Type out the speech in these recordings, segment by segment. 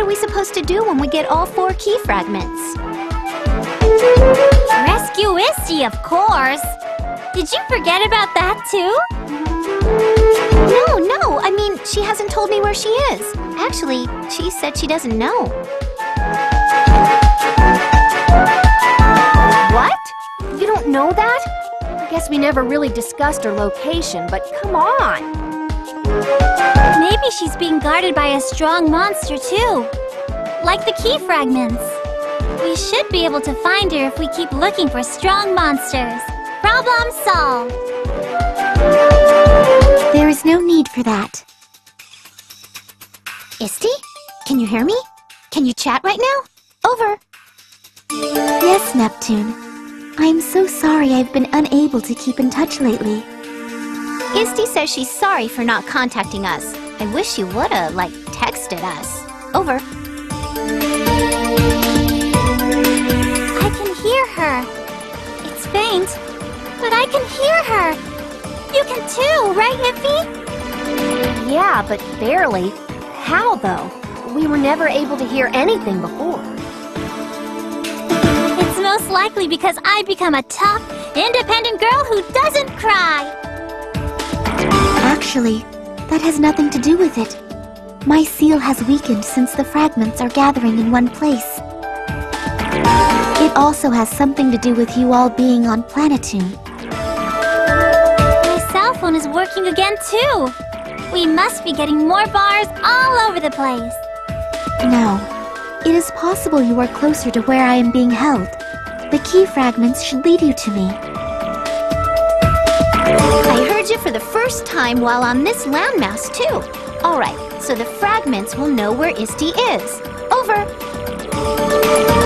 we supposed to do when we get all 4 key fragments? Rescue Histy, of course! Did you forget about that too? No, I mean, she hasn't told me where she is. Actually, she said she doesn't know. What? You don't know that? I guess we never really discussed her location, but come on! Maybe she's being guarded by a strong monster too. Like the key fragments. We should be able to find her if we keep looking for strong monsters. Problem solved! There is no need for that. Histy? Can you hear me? Can you chat right now? Over. Yes, Neptune. I'm so sorry I've been unable to keep in touch lately. Histy says she's sorry for not contacting us. I wish you would've, like, texted us. Over. I can hear her. It's faint, but I can hear her. You can too, right, Hippie? Yeah, but barely. How, though? We were never able to hear anything before. It's most likely because I've become a tough, independent girl who doesn't cry. Actually, that has nothing to do with it. My seal has weakened since the fragments are gathering in one place. It also has something to do with you all being on Planetoon. My cell phone is working again too. We must be getting more bars all over the place. No. It is possible you are closer to where I am being held. The key fragments should lead you to me. I heard you for the first time while on this landmass, too. Alright, so the fragments will know where Histy is. Over.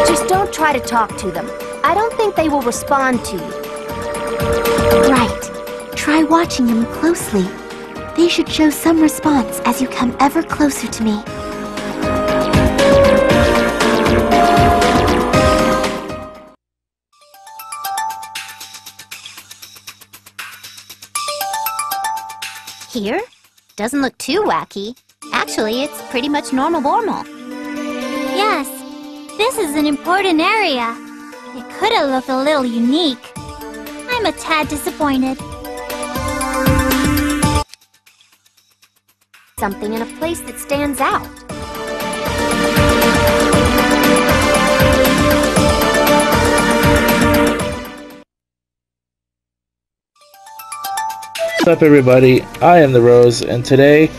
Just don't try to talk to them. I don't think they will respond to you. Right. Try watching them closely. They should show some response as you come ever closer to me. Here? Doesn't look too wacky. Actually, it's pretty much normal. Yes, this is an important area. It could have looked a little unique. I'm a tad disappointed. Something in a place that stands out. What's up, everybody? I am the Rose, and today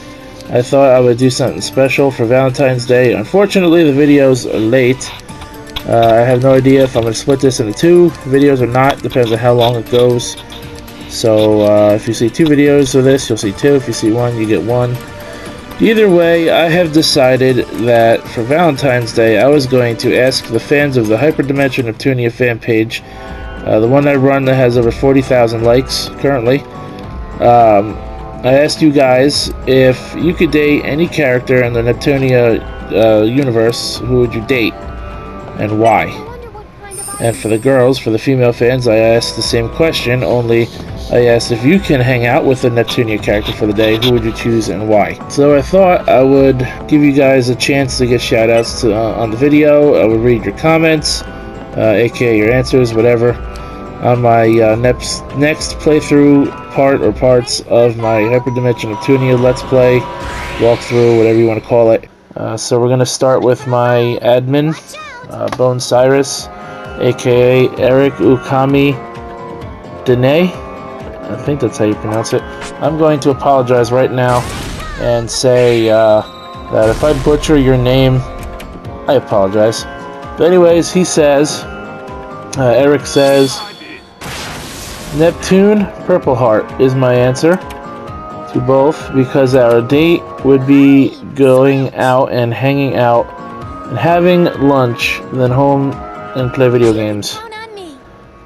I thought I would do something special for Valentine's Day. Unfortunately, the videos are late. I have no idea if I'm going to split this into 2 videos or not. Depends on how long it goes. So if you see 2 videos of this, you'll see 2. If you see 1, you get 1. Either way, I have decided that for Valentine's Day, I was going to ask the fans of the Hyperdimension Neptunia fan page, the one I run that has over 40,000 likes currently. I asked you guys if you could date any character in the Neptunia universe, who would you date and why? And for the girls, for the female fans, I asked the same question, only I asked if you can hang out with a Neptunia character for the day, who would you choose and why? So I thought I would give you guys a chance to get shoutouts to, on the video. I would read your comments, aka your answers, whatever, on my next playthrough part or parts of my Hyperdimension Neptunia Let's Play, walkthrough, whatever you want to call it. So we're going to start with my admin, Bone Cyrus, aka Eric Ukami Dene. I think that's how you pronounce it. I'm going to apologize right now and say that if I butcher your name, I apologize. But anyways, he says, Eric says, Neptune Purple Heart is my answer to both, because our date would be going out and hanging out and having lunch, then home and play video games.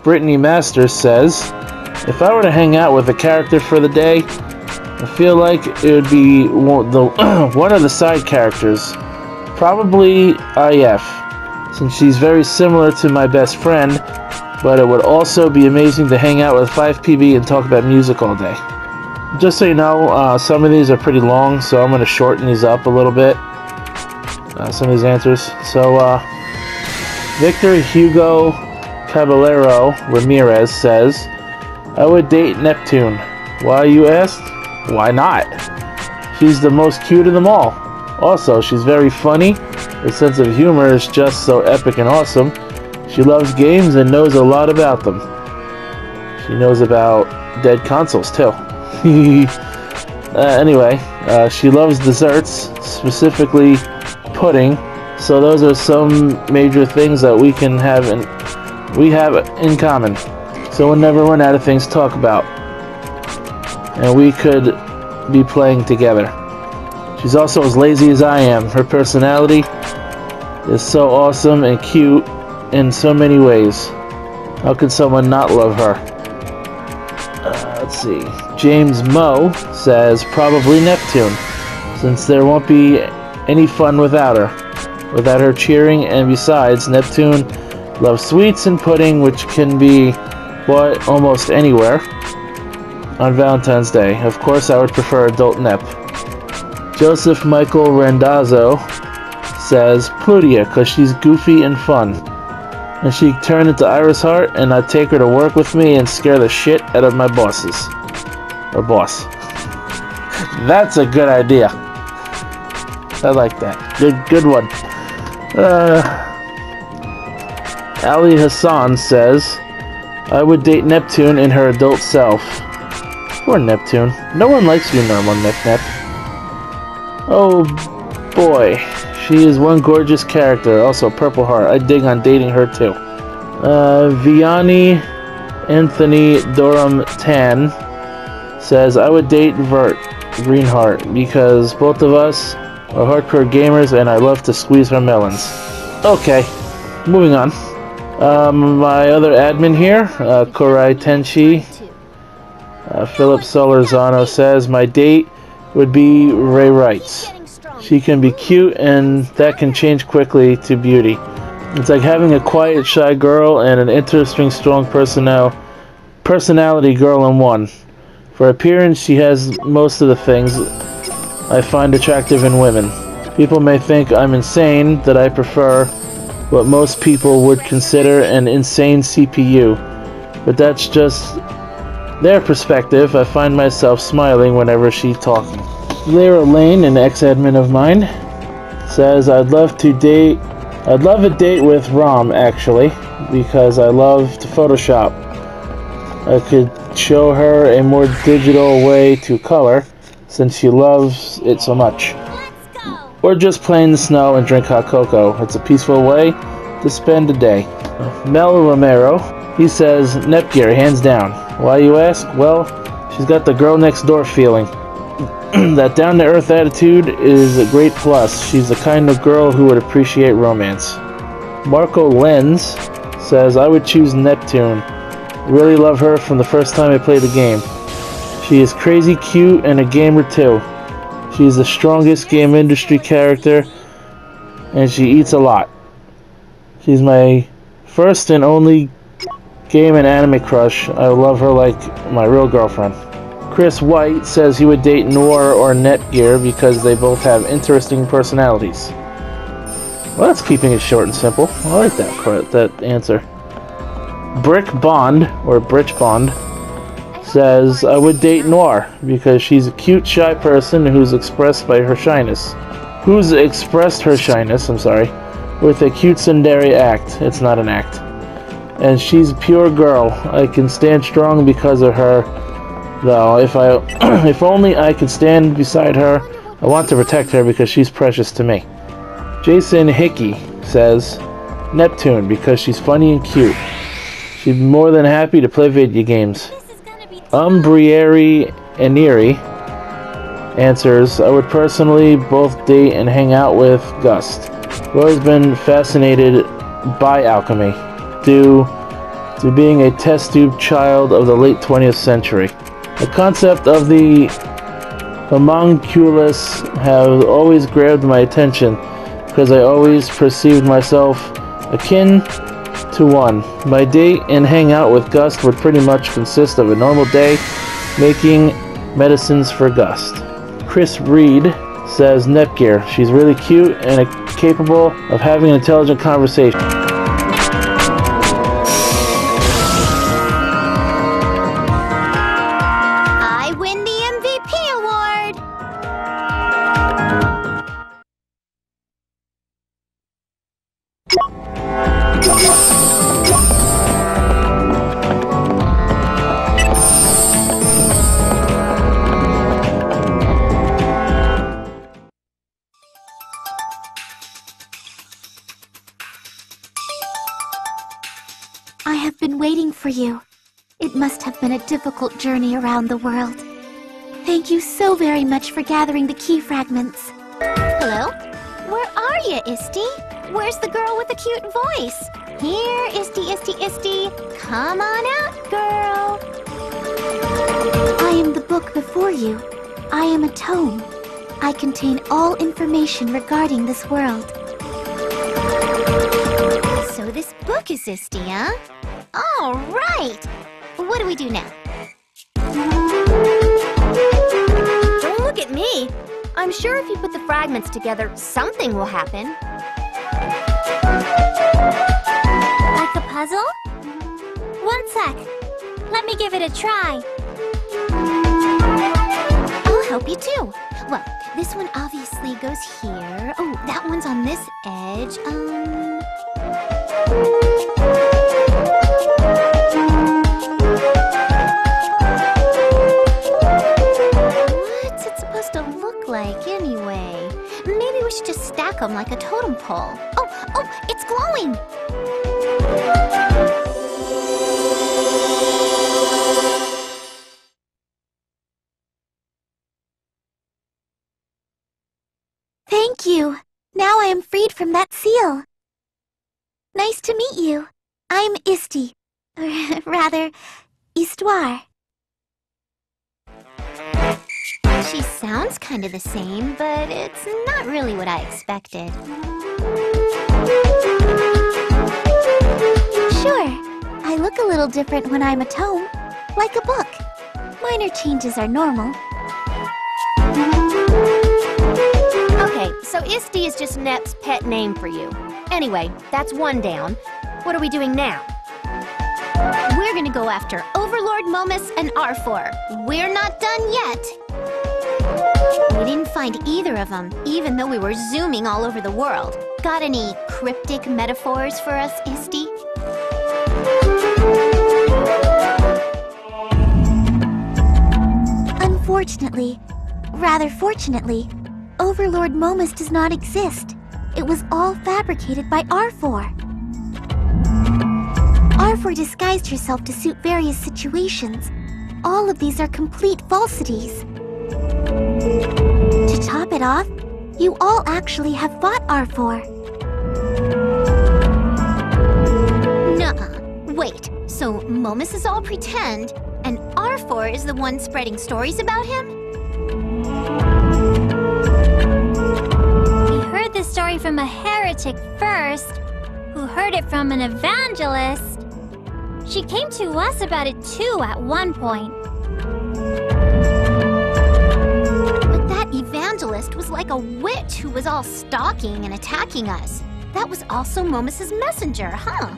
Brittany Masters says, if I were to hang out with a character for the day, I feel like it would be one of the side characters, probably IF, since she's very similar to my best friend, but it would also be amazing to hang out with 5PB and talk about music all day. Just so you know, some of these are pretty long, so I'm going to shorten these up a little bit. some of these answers. So, Victor Hugo Caballero Ramirez says, I would date Neptune. Why, you asked? Why not? She's the most cute of them all. Also, she's very funny. Her sense of humor is just so epic and awesome. She loves games and knows a lot about them. She knows about dead consoles, too. Anyway, she loves desserts, specifically pudding. So those are some major things that we have in common. So we'll never run out of things to talk about. And we could be playing together. She's also as lazy as I am. Her personality is so awesome and cute in so many ways. How could someone not love her? Let's see. James Moe says probably Neptune, since there won't be any fun without her cheering, and besides, Neptune loves sweets and pudding, which can be bought almost anywhere on Valentine's Day. Of course, I would prefer adult Nep. Joseph Michael Randazzo says Plutia, because she's goofy and fun. And she turned into Iris Heart, and I'd take her to work with me and scare the shit out of my bosses. Or boss. That's a good idea. I like that. Good one. Ali Hassan says, I would date Neptune in her adult self. Poor Neptune. No one likes you, normal Nep. Oh boy. She is one gorgeous character. Also, Purple Heart. I dig on dating her too. Vianney Anthony Durham Tan says, I would date Vert Greenheart because both of us are hardcore gamers and I love to squeeze her melons. Okay, moving on. My other admin here, Korai Tenchi, Philip Solorzano says, my date would be Ray Wrights. She can be cute and that can change quickly to beauty. It's like having a quiet, shy girl and an interesting, strong personality girl in one. For appearance, she has most of the things I find attractive in women. People may think I'm insane, that I prefer what most people would consider an insane CPU, but that's just their perspective. I find myself smiling whenever she's talking. Lyra Lane, an ex-admin of mine, says I'd love a date with Rom, actually, because I love to Photoshop. I could show her a more digital way to color, since she loves it so much. Or just play in the snow and drink hot cocoa. It's a peaceful way to spend a day. Mel Romero, he says, Nepgear, hands down. Why, you ask? Well, she's got the girl next door feeling. That down-to-earth attitude is a great plus. She's the kind of girl who would appreciate romance. Marco Lenz says, I would choose Neptune. Really love her from the first time I played the game. She is crazy cute and a gamer too. She's the strongest game industry character and she eats a lot. She's my first and only game and anime crush. I love her like my real girlfriend. Chris White says he would date Noire or Netgear because they both have interesting personalities. Well, that's keeping it short and simple. I like that answer. Brick Bond, or Britch Bond, says, I would date Noire because she's a cute, shy person who's expressed her shyness, with a cute tsundere act. It's not an act. And she's a pure girl. I can stand strong because of her, though. If only I could stand beside her. I want to protect her because she's precious to me. Jason Hickey says, Neptune because she's funny and cute. She'd be more than happy to play video games. Umbrieri Eniri answers, I would personally both date and hang out with Gust. I've always been fascinated by alchemy, due to being a test tube child of the late 20th century. The concept of the homunculus has always grabbed my attention because I always perceived myself akin to one. My date and hang out with Gust would pretty much consist of a normal day making medicines for Gust. Chris Reed says Nepgear. She's really cute and a capable of having an intelligent conversation. I win the MVP award! I have been waiting for you. It must have been a difficult journey around the world. Thank you so very much for gathering the key fragments. Hello? Where are you, Histy? Where's the girl with the cute voice? Here, Histy. Come on out, girl. I am the book before you. I am a tome. I contain all information regarding this world. So this book is Histy, huh? All right. What do we do now? Don't look at me. I'm sure if you put the fragments together, something will happen. Like a puzzle? One sec. Let me give it a try. I'll help you too. Well, this one obviously goes here. Oh, that one's on this edge. What's it supposed to look like anyway? Maybe we should just stack them like a totem pole. Oh, it's glowing! Thank you. Now I am freed from that seal. Nice to meet you. I'm Histy. Or rather, Histoire. She sounds kind of the same, but it's not really what I expected. Sure, I look a little different when I'm a tome, like a book. Minor changes are normal. Okay, so Histy is just Nep's pet name for you. Anyway, that's one down. What are we doing now? We're gonna go after Overlord Momus and Arfor. We're not done yet. We didn't find either of them, even though we were zooming all over the world. Got any cryptic metaphors for us, Histy? Unfortunately, rather fortunately, Overlord Momus does not exist. It was all fabricated by Arfor. Arfor disguised herself to suit various situations. All of these are complete falsities. To top it off, you all actually have fought Arfor. Nuh-uh. Wait, so Momus is all pretend, and Arfor is the one spreading stories about him? We heard the story from a heretic first, who heard it from an evangelist. She came to us about it too at one point. But that evangelist was like a witch who was all stalking and attacking us. That was also Momus's messenger, huh?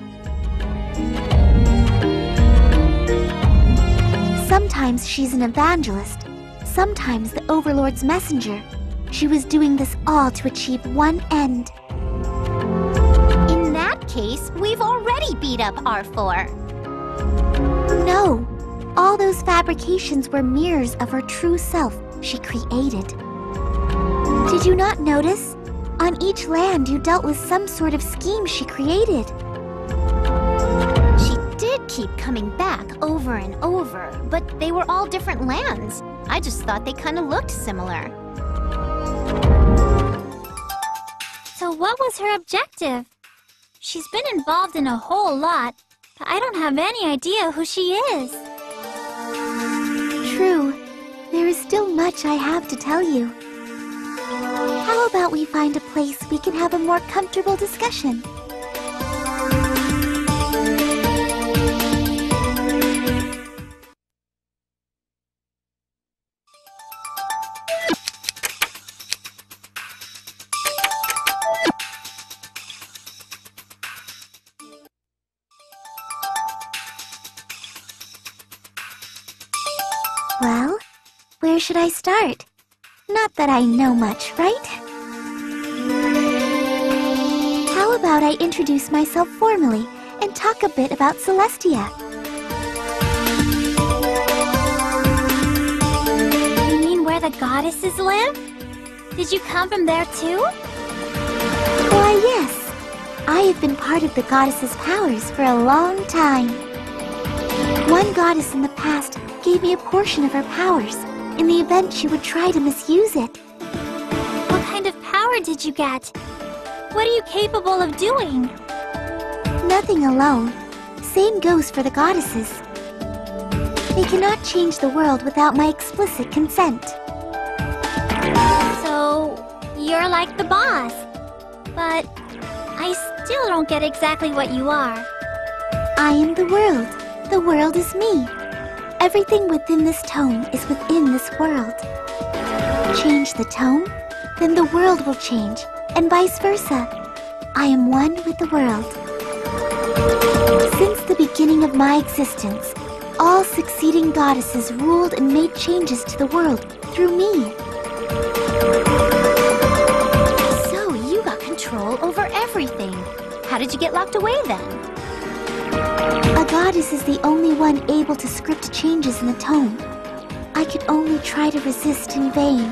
Sometimes she's an evangelist, sometimes the Overlord's messenger. She was doing this all to achieve one end. In that case, we've already beat up Arfor. No, all those fabrications were mirrors of her true self she created. Did you not notice? On each land you dealt with some sort of scheme she created. She did keep coming back over and over, but they were all different lands. I just thought they kind of looked similar. So what was her objective? She's been involved in a whole lot, but I don't have any idea who she is. True. There is still much I have to tell you. How about we find a place we can have a more comfortable discussion? Well, where should I start? Not that I know much, right? How about I introduce myself formally and talk a bit about Celestia? You mean where the goddesses live? Did you come from there too? Why, yes. I have been part of the goddess's powers for a long time. One goddess in the past gave me a portion of her powers in the event she would try to misuse it. What kind of power did you get? What are you capable of doing? Nothing alone. Same goes for the goddesses. They cannot change the world without my explicit consent. So, you're like the boss. But I still don't get exactly what you are. I am the world. The world is me. Everything within this tome is within this world. Change the tome, then the world will change, and vice versa. I am one with the world. Since the beginning of my existence, all succeeding goddesses ruled and made changes to the world through me. So you got control over everything. How did you get locked away then? A goddess is the only one able to script changes in the tome. I could only try to resist in vain.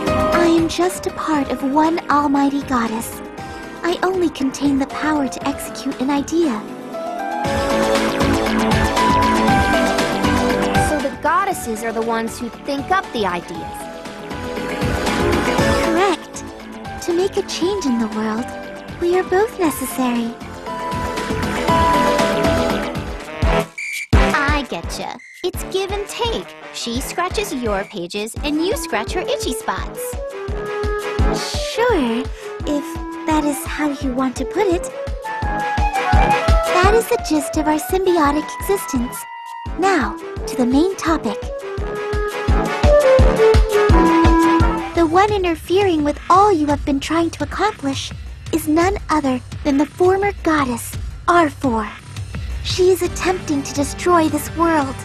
I am just a part of one almighty goddess. I only contain the power to execute an idea. So the goddesses are the ones who think up the ideas. Correct. To make a change in the world, we are both necessary. I getcha. It's give and take. She scratches your pages, and you scratch her itchy spots. Sure, if that is how you want to put it. That is the gist of our symbiotic existence. Now, to the main topic. The one interfering with all you have been trying to accomplish is none other than the former goddess, R4. She is attempting to destroy this world.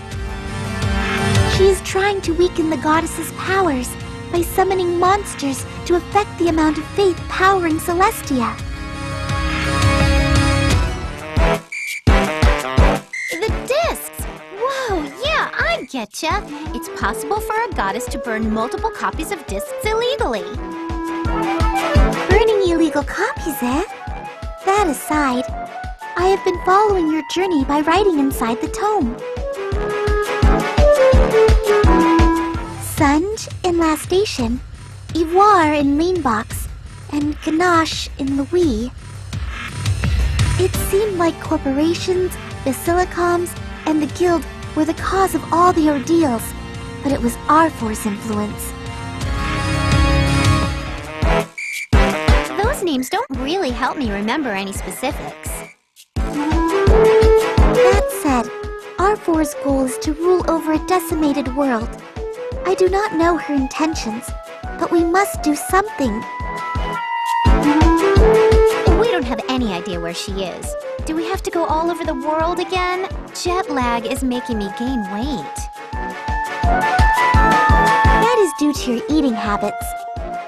She is trying to weaken the goddess's powers by summoning monsters to affect the amount of faith powering Celestia. The discs! Whoa, yeah, I getcha. It's possible for a goddess to burn multiple copies of discs illegally. Burning illegal copies, eh? That aside, I have been following your journey by writing inside the tome. Sunj in Last Station, Ivoire in Leanbox, and Ganache in Louis. It seemed like corporations, Basilicoms, and the Guild were the cause of all the ordeals, but it was R4's influence. Those names don't really help me remember any specifics. That said, R4's goal is to rule over a decimated world. I do not know her intentions, but we must do something. We don't have any idea where she is. Do we have to go all over the world again? Jet lag is making me gain weight. That is due to your eating habits.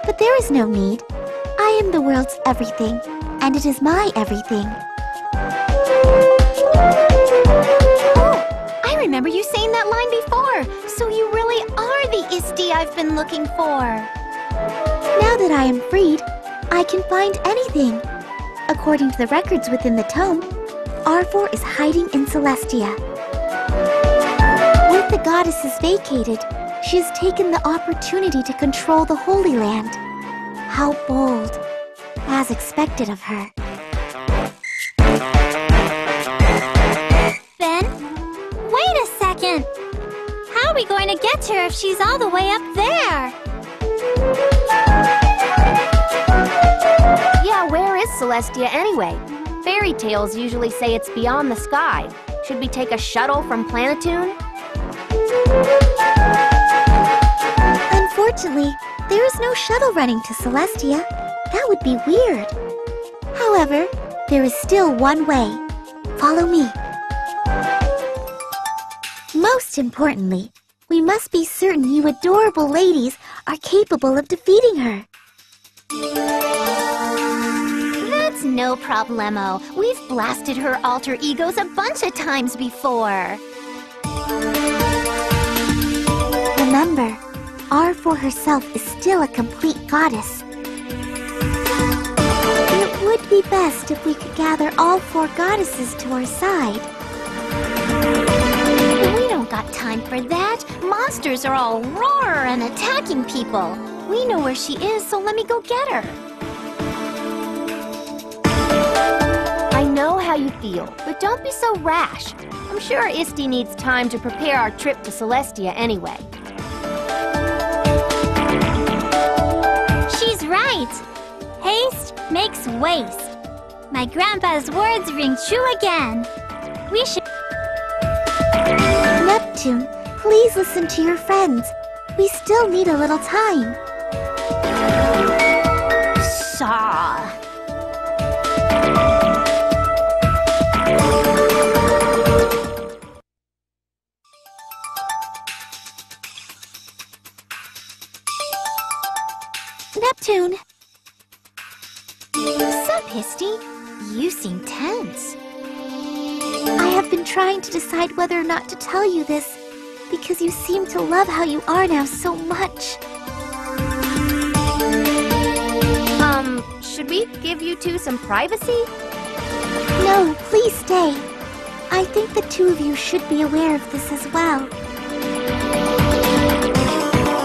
But there is no need. I am the world's everything, and it is my everything. Oh, I remember you saying that line before. So you really are the Histy I've been looking for. Now that I am freed, I can find anything. According to the records within the tome, R4 is hiding in Celestia. With the goddesses vacated, she has taken the opportunity to control the Holy Land. How bold, as expected of her. Ben, wait a second. How are we going to get to her if she's all the way up there? Yeah, where is Celestia anyway? Fairy tales usually say it's beyond the sky. Should we take a shuttle from Planetoon? Unfortunately, there is no shuttle running to Celestia. That would be weird. However, there is still one way. Follow me. Most importantly, We must be certain you adorable ladies are capable of defeating her. That's no problemo. We've blasted her alter egos a bunch of times before. Remember, R4 herself is still a complete goddess. It would be best if we could gather all 4 goddesses to our side. We don't got time for that. Monsters are all roar and attacking people. We know where she is, so let me go get her. I know how you feel, but don't be so rash. I'm sure Histy needs time to prepare our trip to Celestia anyway. She's right. Haste makes waste. My grandpa's words ring true again. We should... Neptune, please listen to your friends. We still need a little time. Saw. Neptune! What's up, Histy? You seem tense. I have been trying to decide whether or not to tell you this, because you seem to love how you are now so much. Should we give you two some privacy? No, please stay. I think the two of you should be aware of this as well.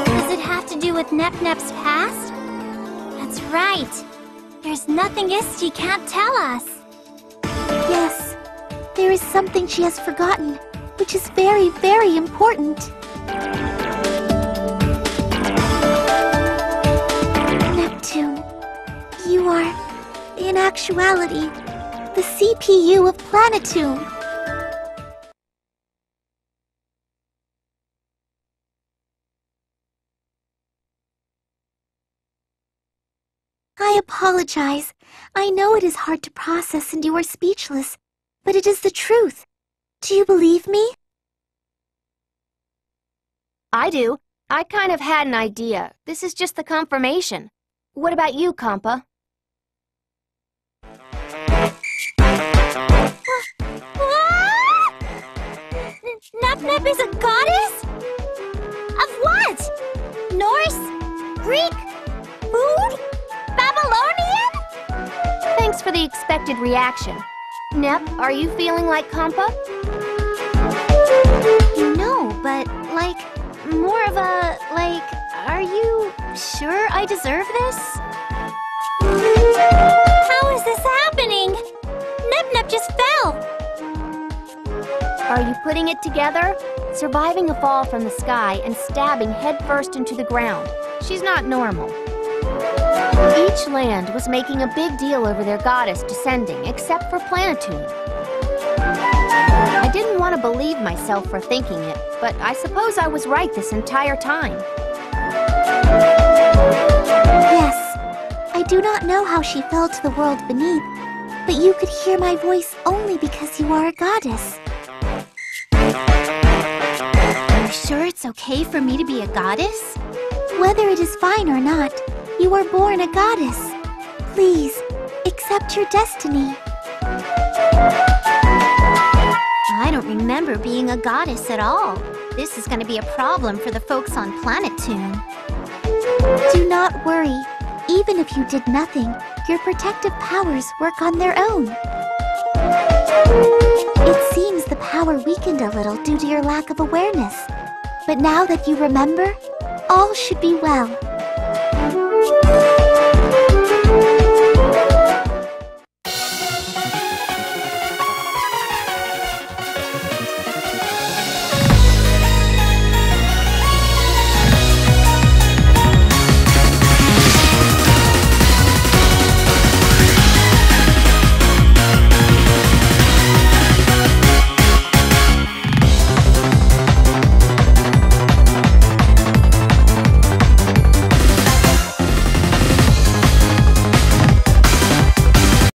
Does it have to do with Nep-Nep's past? That's right. There's nothing Histy can't tell us. Yes, there is something she has forgotten, which is very, very important. Neptune, you are, in actuality, the CPU of Planetoon. I apologize. I know it is hard to process and you are speechless, but it is the truth. Do you believe me? I do. I kind of had an idea. This is just the confirmation. What about you, Compa? Nep-Nep is a goddess? Of what? Norse? Greek? Mood? Babylonian? Thanks for the expected reaction. Nep, are you feeling like Compa? No, but, like, more of a, like, are you sure I deserve this? How is this happening? Nep-Nep just fell. Are you putting it together? Surviving a fall from the sky and stabbing headfirst into the ground. She's not normal. Each land was making a big deal over their goddess descending, except for Planetoon. I didn't want to believe myself for thinking it, but I suppose I was right this entire time. Yes, I do not know how she fell to the world beneath, but you could hear my voice only because you are a goddess. Are you sure it's okay for me to be a goddess? Whether it is fine or not, you were born a goddess. Please, accept your destiny. I don't remember being a goddess at all. This is going to be a problem for the folks on Planetoon. Do not worry. Even if you did nothing, your protective powers work on their own. It seems the power weakened a little due to your lack of awareness. But now that you remember, all should be well.